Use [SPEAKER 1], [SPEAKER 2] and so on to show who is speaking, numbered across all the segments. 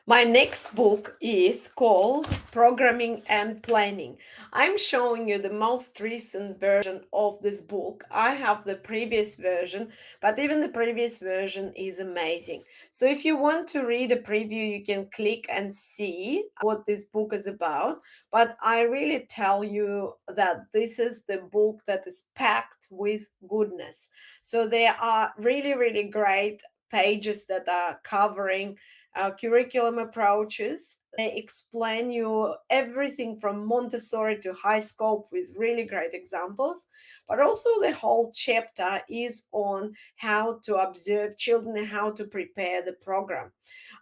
[SPEAKER 1] My next book is called Programming and Planning. I'm showing you the most recent version of this book. I have the previous version, but even the previous version is amazing. So if you want to read a preview, you can click and see what this book is about. But I really tell you that this is the book that is packed with goodness. So there are really, really great pages that are covering curriculum approaches. They explain you everything from Montessori to high scope with really great examples. But also, the whole chapter is on how to observe children and how to prepare the program.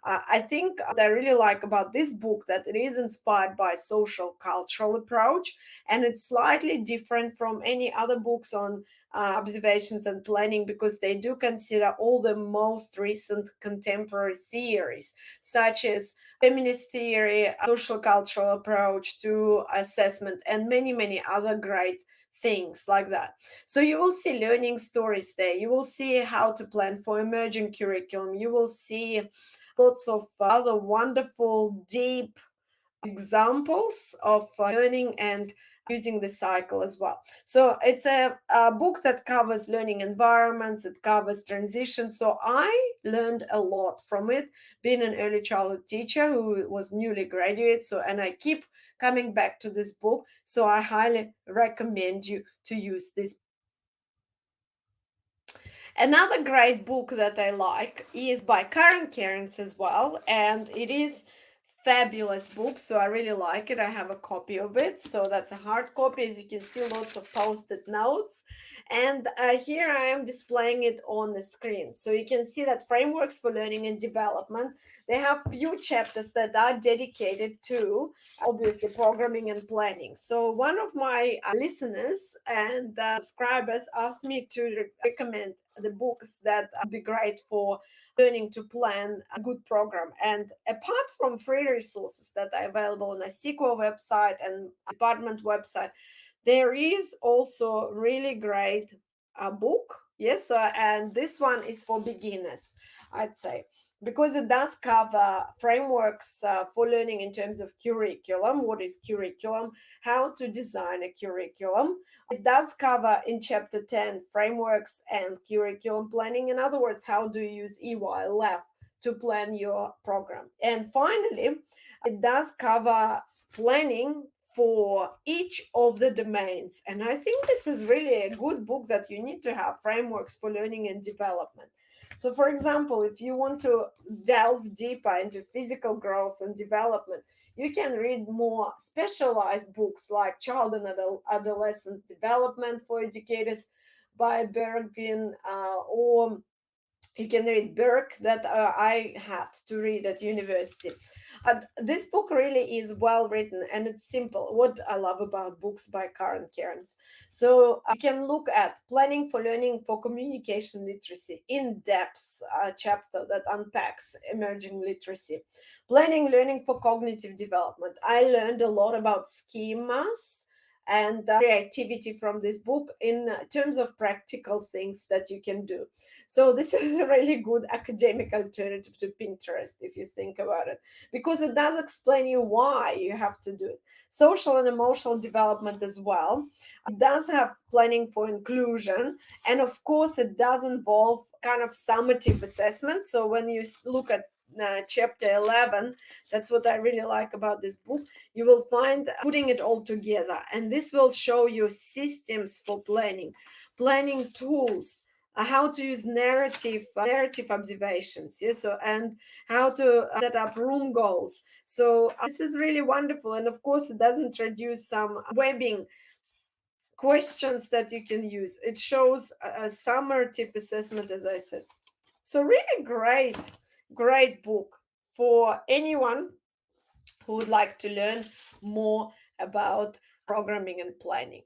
[SPEAKER 1] I think what I really like about this book that it is inspired by social cultural approach, and it's slightly different from any other books on observations and planning, because they do consider all the most recent contemporary theories, such as feminist theory, social cultural approach to assessment, and many, many other great things like that. So you will see learning stories there. You will see how to plan for emerging curriculum. You will see lots of other wonderful, deep examples of learning and using the cycle as well. So it's a book that covers learning environments, it covers transition. So I learned a lot from it, being an early childhood teacher who was newly graduate. So, and I keep coming back to this book. So I highly recommend you to use this. Another great book that I like is by Karen Cairns as well, and it is fabulous book. So I really like it. I have a copy of it. So that's a hard copy. As you can see, lots of post-it notes. And here I am displaying it on the screen. So you can see that frameworks for learning and development. They have few chapters that are dedicated to obviously programming and planning. So one of my listeners and subscribers asked me to recommend the books that would be great for learning to plan a good program. And apart from free resources that are available on a SQL website and department website, there is also really great book. Yes, and this one is for beginners, I'd say, because it does cover frameworks for learning in terms of curriculum. What is curriculum? How to design a curriculum. It does cover in chapter 10 frameworks and curriculum planning. In other words, how do you use EYLF to plan your program? And finally, it does cover planning for each of the domains. And I think this is really a good book that you need to have frameworks for learning and development. So, for example, if you want to delve deeper into physical growth and development, you can read more specialized books like Child and Adolescent Development for Educators by Bergin, or you can read Burke that I had to read at university. This book really is well written and it's simple. What I love about books by Karen Cairns. So you can look at planning for learning for communication literacy, in depth chapter that unpacks emerging literacy. Planning learning for cognitive development. I learned a lot about schemas and creativity from this book in terms of practical things that you can do. So this is a really good academic alternative to Pinterest if you think about it, because it does explain you why you have to do it. Social and emotional development as well. It does have planning for inclusion, and of course it does involve kind of summative assessment. So when you look at chapter 11, that's what I really like about this book. You will find putting it all together, and this will show you systems for planning tools, how to use narrative observations, yes, so, and how to set up room goals. So this is really wonderful, and of course it does introduce some webbing questions that you can use. It shows a summative assessment, as I said. So really great book for anyone who would like to learn more about programming and planning.